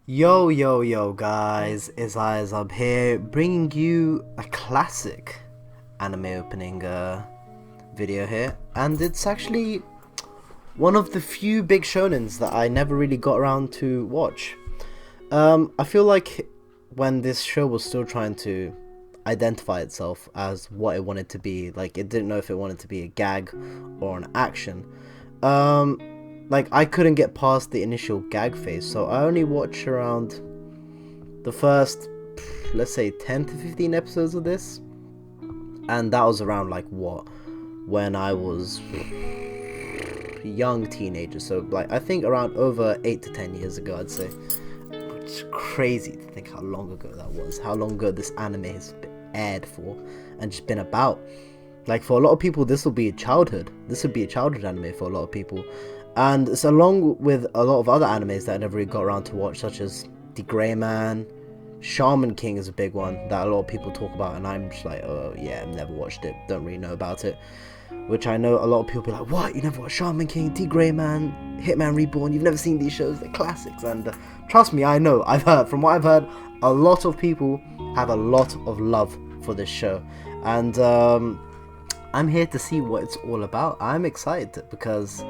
Yo guys, it's IZAY'S here, bringing you a classic anime opening video here, and it's actually one of the few big shonens that I never really got around to watch. I feel like when this show was still trying to identify itself as what it wanted to be, like it didn't know if it wanted to be a gag or an action. Like I couldn't get past the initial gag phase, so I only watched around the first, let's say 10 to 15 episodes of this, and that was around like when I was a young teenager, so like I think around over 8 to 10 years ago, I'd say. It's crazy to think how long ago that was, how long ago this anime has been aired for and just been about. Like for a lot of people this would be a childhood anime for a lot of people, and it's along with a lot of other animes that I never really got around to watch, such as The Grey Man. Shaman King is a big one that a lot of people talk about, and I'm just like, oh yeah, I've never watched it, don't really know about it. Which I know a lot of people be like, what, you never watched Shaman King, The Grey Man, Hitman Reborn, you've never seen these shows, they're classics. And trust me, I know, from what I've heard, a lot of people have a lot of love for this show, and I'm here to see what it's all about. I'm excited because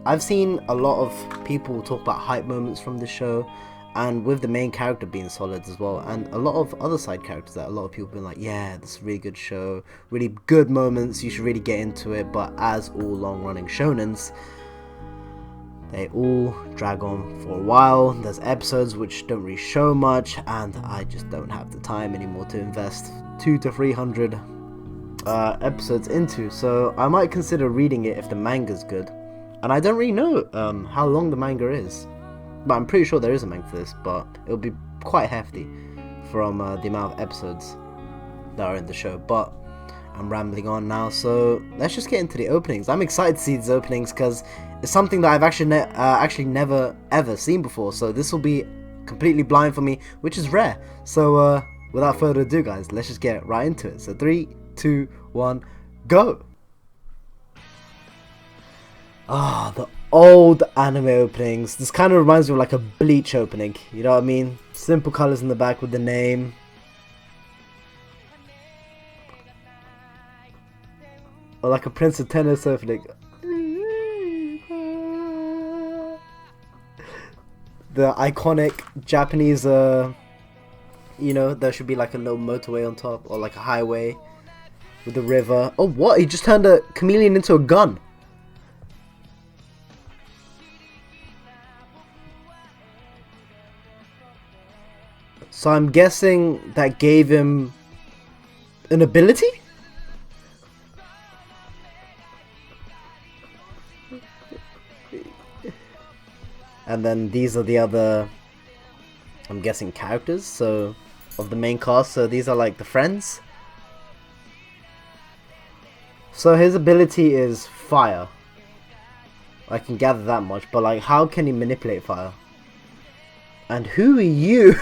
I've seen a lot of people talk about hype moments from the show, and with the main character being solid as well, and a lot of other side characters that a lot of people have been like, yeah, this is a really good show, really good moments, you should really get into it. But as all long running shonens, they all drag on for a while. There's episodes which don't really show much, and I just don't have the time anymore to invest 200 to 300 episodes into, so I might consider reading it if the manga's good. And I don't really know how long the manga is, but I'm pretty sure there is a manga for this, but it'll be quite hefty from the amount of episodes that are in the show. But I'm rambling on now, so let's just get into the openings. I'm excited to see these openings because it's something that I've actually never ever seen before, so this will be completely blind for me, which is rare. So without further ado guys, let's just get right into it. So 3, 2, 1, go! Ah, the old anime openings. This kind of reminds me of like a Bleach opening, you know what I mean? Simple colors in the back with the name. Or like a Prince of Tennis opening. The iconic Japanese, you know, there should be like a little motorway on top, or like a highway with the river. Oh, what? He just turned a chameleon into a gun. So I'm guessing that gave him an ability? And then these are the other, I'm guessing, characters, so, of the main cast. So these are like the friends. So his ability is fire. I can gather that much, but like, how can he manipulate fire? And who are you?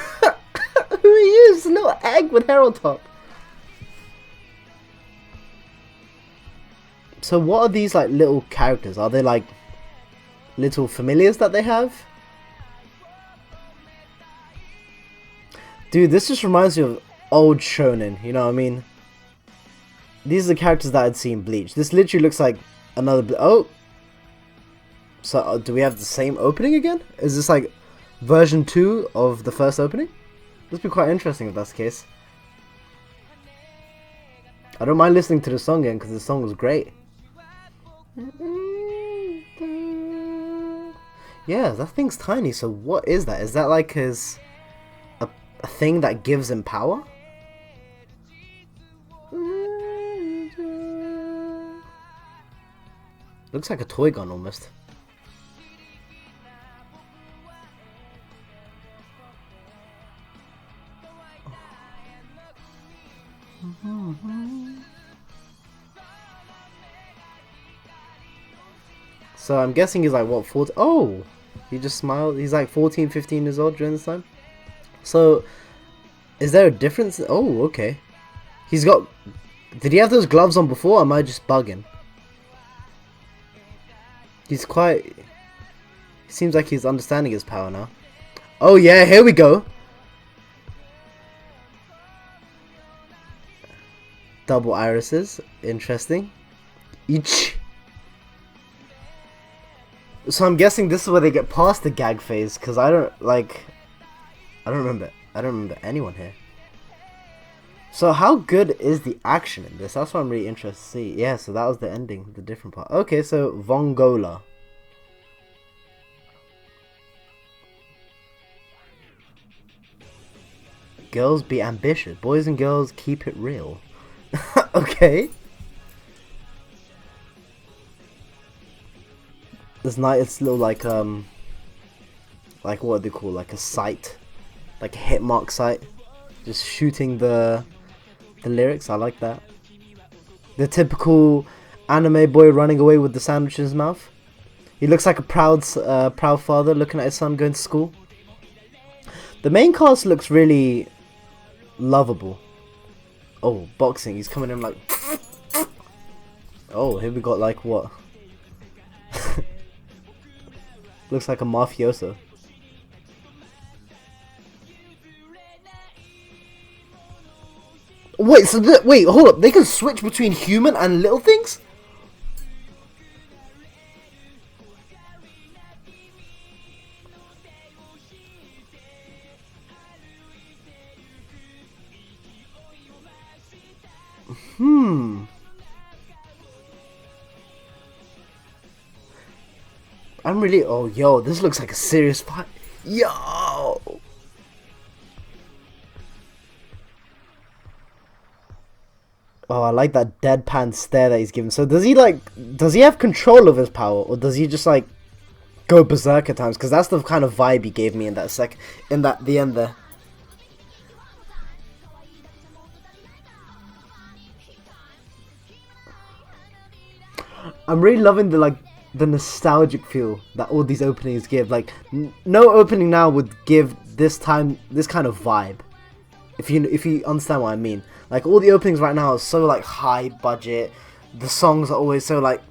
Who are you? It's a little egg with hair on top. So what are these like little characters? Are they like little familiars that they have? Dude, this just reminds me of old shonen, you know what I mean? These are the characters that I'd seen in Bleach. This literally looks like another... Oh! So, do we have the same opening again? Is this like version 2 of the first opening? This would be quite interesting if that's the case. I don't mind listening to the song again because the song was great. Yeah, that thing's tiny, so what is that? Is that like his... a thing that gives him power? Looks like a toy gun almost. So I'm guessing he's like, what, 14? Oh! He just smiled. He's like 14, 15 years old during this time. So, is there a difference? Oh, okay. He's got... Did he have those gloves on before, or am I just bugging? He's quite... It seems like he's understanding his power now. Oh yeah, here we go. Double irises, interesting. Each. So I'm guessing this is where they get past the gag phase, because I don't remember anyone here. So how good is the action in this? That's what I'm really interested to see. Yeah, so that was the ending, the different part. Okay, so Vongola. Girls be ambitious. Boys and girls keep it real. Okay. This night it's little like what do they call, like a sight, like a hit mark sight, just shooting the lyrics. I like that. The typical anime boy running away with the sandwich in his mouth. He looks like a proud father looking at his son going to school. The main cast looks really lovable. Oh, boxing. He's coming in like. Oh, here we got like what? Looks like a mafioso. Wait, so wait, hold up. They can switch between human and little things? I'm really... Oh, yo, this looks like a serious fight. Yo! Oh, I like that deadpan stare that he's giving. So does he have control of his power, or does he just like go berserk at times? Because that's the kind of vibe he gave me in that the end there. I'm really loving the nostalgic feel that all these openings give. Like no opening now would give this kind of vibe. If you understand what I mean. Like all the openings right now are so like high budget. The songs are always so like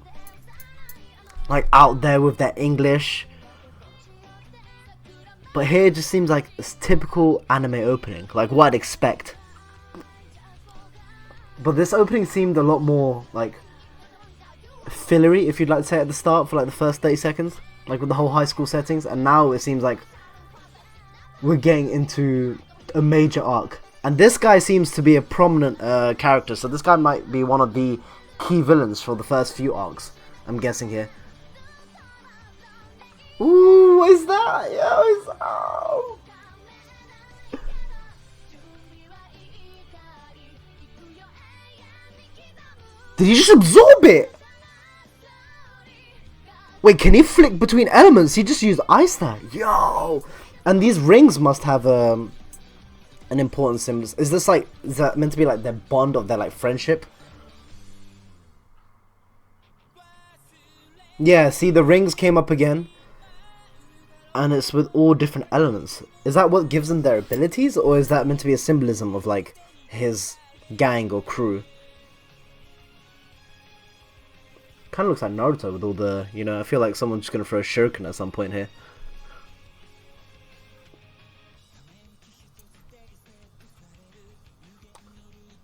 out there with their English. But here it just seems like a typical anime opening, like what I'd expect. But this opening seemed a lot more like fillery, if you'd like to say, at the start for like the first 30 seconds, like with the whole high school settings, and now it seems like we're getting into a major arc. And this guy seems to be a prominent character, so this guy might be one of the key villains for the first few arcs, I'm guessing here. Ooh, what is that? Yo, oh. Did he just absorb it? Wait, can he flick between elements? He just used ice there. Yo! And these rings must have an important symbol. Is that meant to be like their bond of their like friendship? Yeah, see, the rings came up again. And it's with all different elements. Is that what gives them their abilities? Or is that meant to be a symbolism of like his gang or crew? Kind of looks like Naruto with all the, you know, I feel like someone's just going to throw a shuriken at some point here.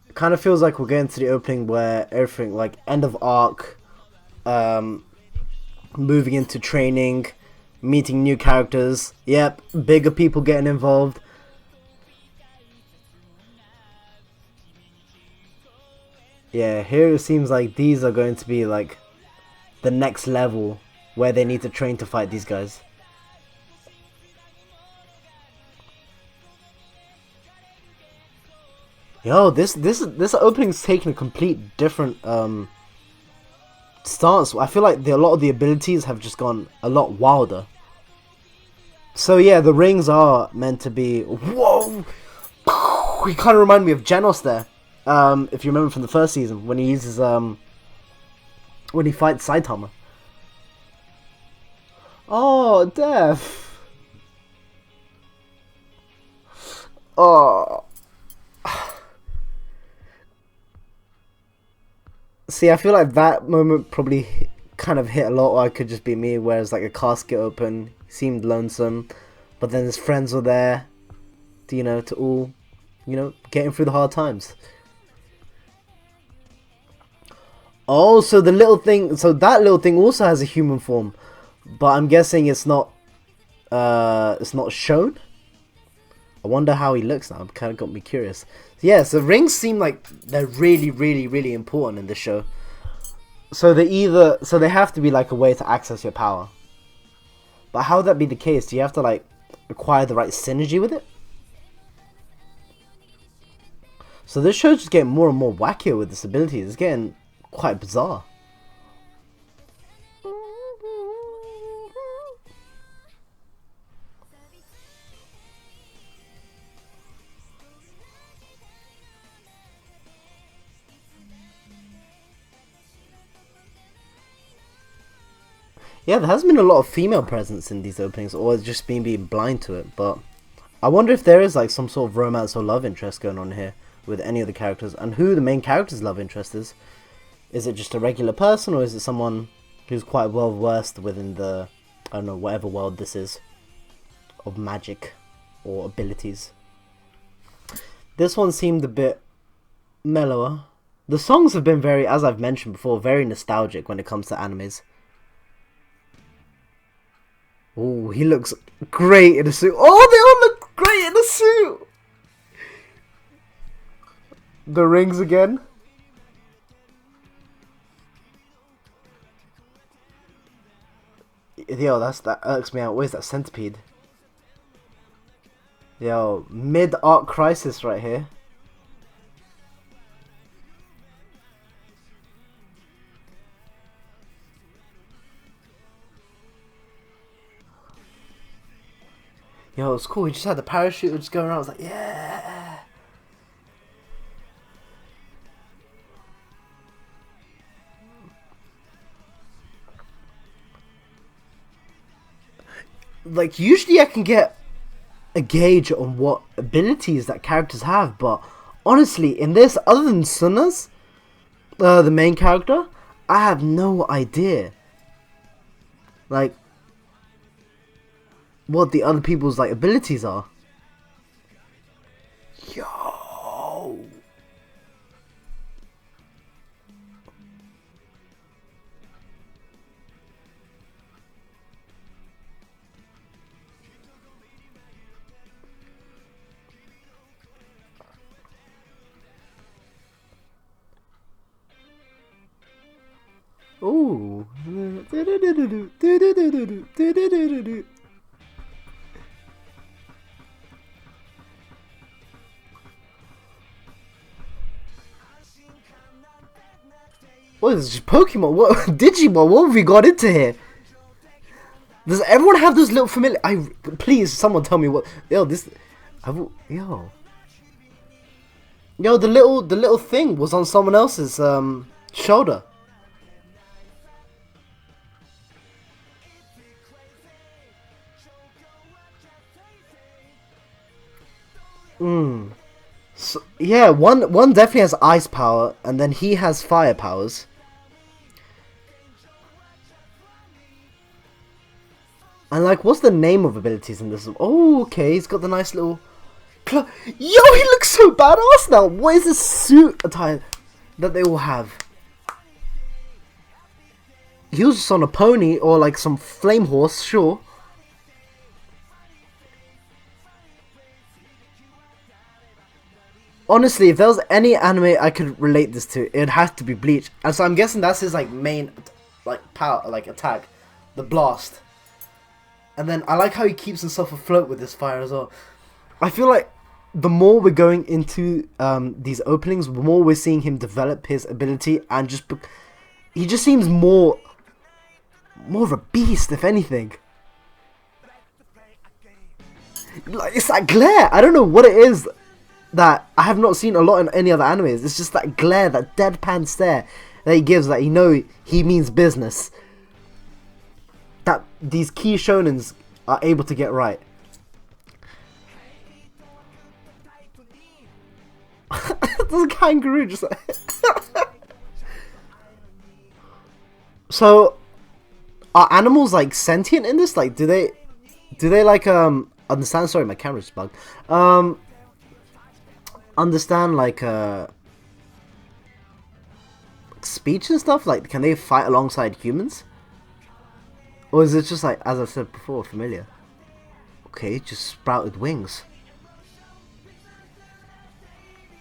It kind of feels like we're getting to the opening where everything, like, end of arc, moving into training, meeting new characters, yep, bigger people getting involved. Yeah, here it seems like these are going to be, like, the next level where they need to train to fight these guys. Yo, this opening's taking a complete different stance. I feel like a lot of the abilities have just gone a lot wilder. So yeah, the rings are meant to be... Whoa! He kind of reminded me of Genos there. If you remember from the first season, when he uses when he fights Saitama. Oh, death. Oh. See, I feel like that moment probably kind of hit a lot, or it could just be me, whereas like a casket open, seemed lonesome. But but then his friends were there, to, you know, to all, you know, get him through the hard times. Oh, so the little thing, so that little thing also has a human form, but I'm guessing it's not shown. I wonder how he looks now. It kind of got me curious. Yeah, so rings seem like they're really, really, really important in this show. So they have to be like a way to access your power. But how would that be the case? Do you have to like acquire the right synergy with it? So this show's just getting more and more wackier with this ability. It's getting quite bizarre. Yeah, there hasn't been a lot of female presence in these openings, or it's just been being blind to it, but I wonder if there is like some sort of romance or love interest going on here with any of the characters, and who the main character's love interest is. Is it just a regular person, or is it someone who's quite well versed within the, I don't know, whatever world this is, of magic or abilities? This one seemed a bit mellower. The songs have been very, as I've mentioned before, very nostalgic when it comes to animes. Oh, he looks great in a suit. Oh, they all look great in a suit. The rings again. Yo, that irks me out. Where's that centipede? Yo, mid-arc crisis right here. Yo, it's cool. He just had the parachute just going around. I was like, yeah. Like, usually I can get a gauge on what abilities that characters have, but honestly, in this, other than Suna's, the main character, I have no idea. Like, what the other people's like abilities are. Yo. Ooh. What is this, Pokemon? What Digimon? What have we got into here? Does everyone have those little familiar? Please, someone tell me what. Yo, this. Yo. Yo, the little thing was on someone else's shoulder. So, yeah, one definitely has ice power, and then he has fire powers. And like, what's the name of abilities in this? Oh, okay, he's got the nice little... Yo, he looks so badass now! What is this suit attire that they all have? He was just on a pony, or like some flame horse, sure. Honestly, if there was any anime I could relate this to, it'd have to be Bleach. And so I'm guessing that's his like main like power, like attack, the blast. And then I like how he keeps himself afloat with this fire as well. I feel like the more we're going into these openings, the more we're seeing him develop his ability, and he just seems more of a beast, if anything. Like, it's that glare. I don't know what it is that I have not seen a lot in any other animes. It's just that glare, that deadpan stare that he gives, that you know he means business. That these key shonens are able to get right. There's a kangaroo just like... So, are animals like sentient in this? Like, do they like understand. Sorry, my camera's bugged. Understand like speech and stuff. Like, can they fight alongside humans, or is it just like, as I've said before, familiar? Okay, just sprouted wings.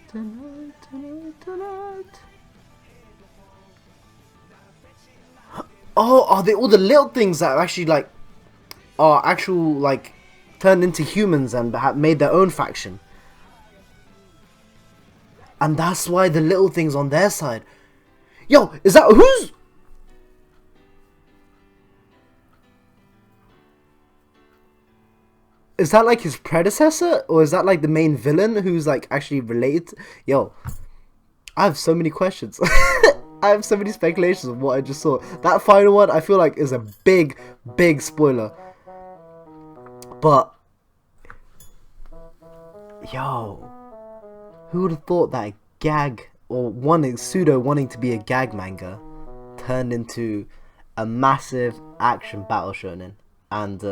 Tonight, tonight, tonight. Oh, are they all the little things that are actually like are actual like turned into humans and have made their own faction? And that's why the little things on their side. Yo, is that who's? Is that like his predecessor, or is that like the main villain who's like actually related? Yo, I have so many questions. I have so many speculations of what I just saw. That final one, I feel like, is a big, big spoiler. But, yo, who would have thought that a gag, or pseudo wanting to be a gag manga, turned into a massive action battle shonen? And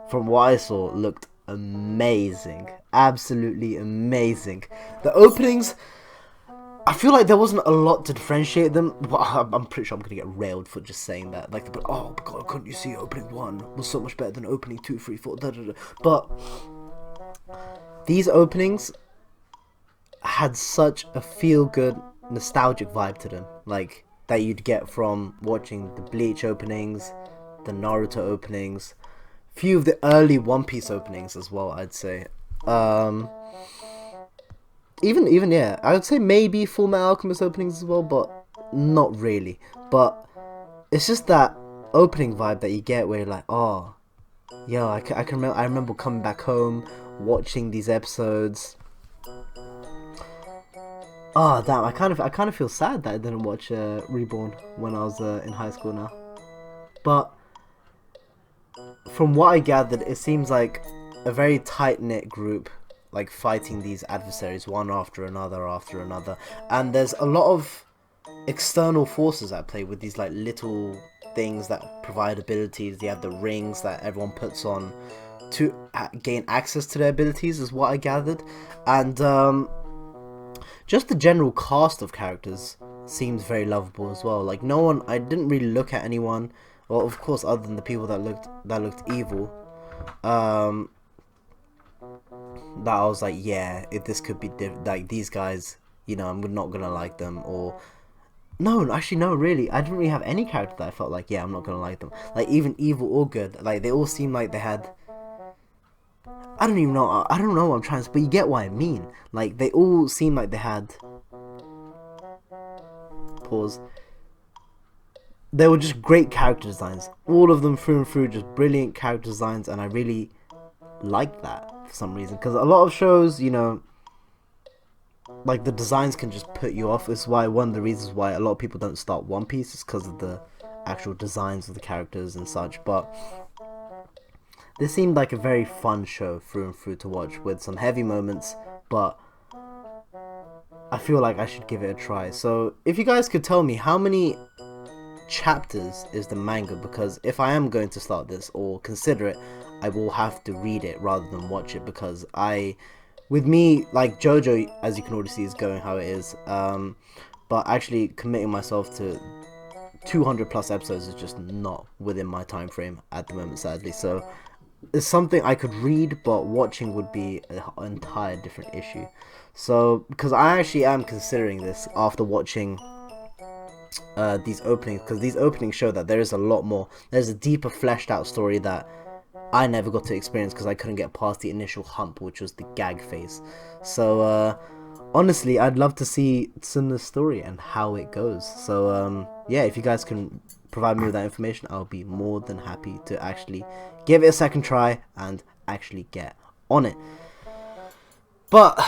from what I saw, looked amazing. Absolutely amazing. The openings, I feel like there wasn't a lot to differentiate them. Well, I'm pretty sure I'm gonna get railed for just saying that. Like, oh my god, couldn't you see opening 1 was so much better than opening 2, 3, 4, da da da. But these openings had such a feel-good, nostalgic vibe to them, like that you'd get from watching the Bleach openings, the Naruto openings, few of the early One Piece openings as well. I'd say. Even yeah, I would say maybe Fullmetal Alchemist openings as well, but not really. But it's just that opening vibe that you get where you're like, oh, yo, I remember coming back home, watching these episodes. Oh damn, I kind of feel sad that I didn't watch Reborn when I was in high school now. But from what I gathered, it seems like a very tight-knit group, like fighting these adversaries one after another, and there's a lot of external forces at play with these like little things that provide abilities. You have the rings that everyone puts on to gain access to their abilities, is what I gathered. And just the general cast of characters seems very lovable as well. Like, no one, I didn't really look at anyone, well, of course, other than the people that looked evil, that I was like, yeah, if this could be like these guys, you know, I'm not gonna like them. Or no, actually no, really, I didn't really have any character that I felt like, yeah, I'm not gonna like them. Like, even evil or good, like they all seemed like they had, I don't know what I'm trying to say, but you get what I mean. Like, they all seemed like they had, pause, they were just great character designs, all of them through and through, just brilliant character designs. And I really liked that for some reason, because a lot of shows, you know, like the designs can just put you off. This is why one of the reasons why a lot of people don't start One Piece is because of the actual designs of the characters and such. But this seemed like a very fun show through and through to watch, with some heavy moments, but I feel like I should give it a try. So if you guys could tell me how many chapters is the manga, because if I am going to start this or consider it, I will have to read it rather than watch it, because with me, like JoJo, as you can already see, is going how it is, but actually committing myself to 200 plus episodes is just not within my time frame at the moment, sadly. So it's something I could read, but watching would be an entire different issue. So, because I actually am considering this after watching these openings, because these openings show that there is a lot more, there's a deeper fleshed out story that I never got to experience because I couldn't get past the initial hump, which was the gag phase. So honestly, I'd love to see Tsuna's story and how it goes. So yeah, if you guys can provide me with that information, I'll be more than happy to actually give it a second try and actually get on it. But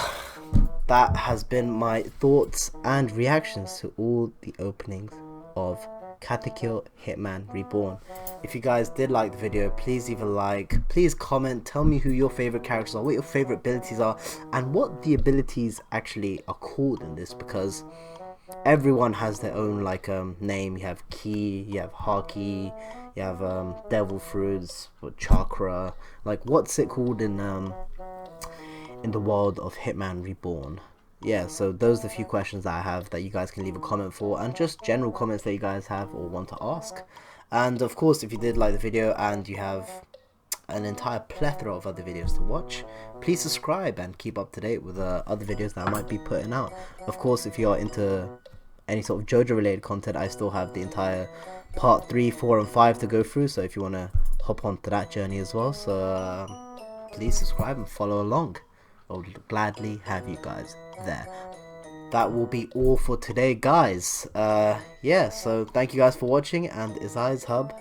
that has been my thoughts and reactions to all the openings of Katekyo Hitman Reborn. If you guys did like the video, please leave a like, please comment, tell me who your favorite characters are, what your favorite abilities are, and what the abilities actually are called in this, because everyone has their own like name. You have Ki, you have Haki, You have devil fruits, chakra, like what's it called in the world of Hitman Reborn. Yeah, so those are the few questions that I have that you guys can leave a comment for, and just general comments that you guys have or want to ask. And of course, if you did like the video and you have an entire plethora of other videos to watch, please subscribe and keep up to date with other videos that I might be putting out. Of course, if you are into any sort of JoJo related content, I still have the entire part 3, 4 and 5 to go through, so if you want to hop onto that journey as well, so please subscribe and follow along. I'll gladly have you guys there. That will be all for today, guys. Yeah, so thank you guys for watching, and IZAYA'S Hub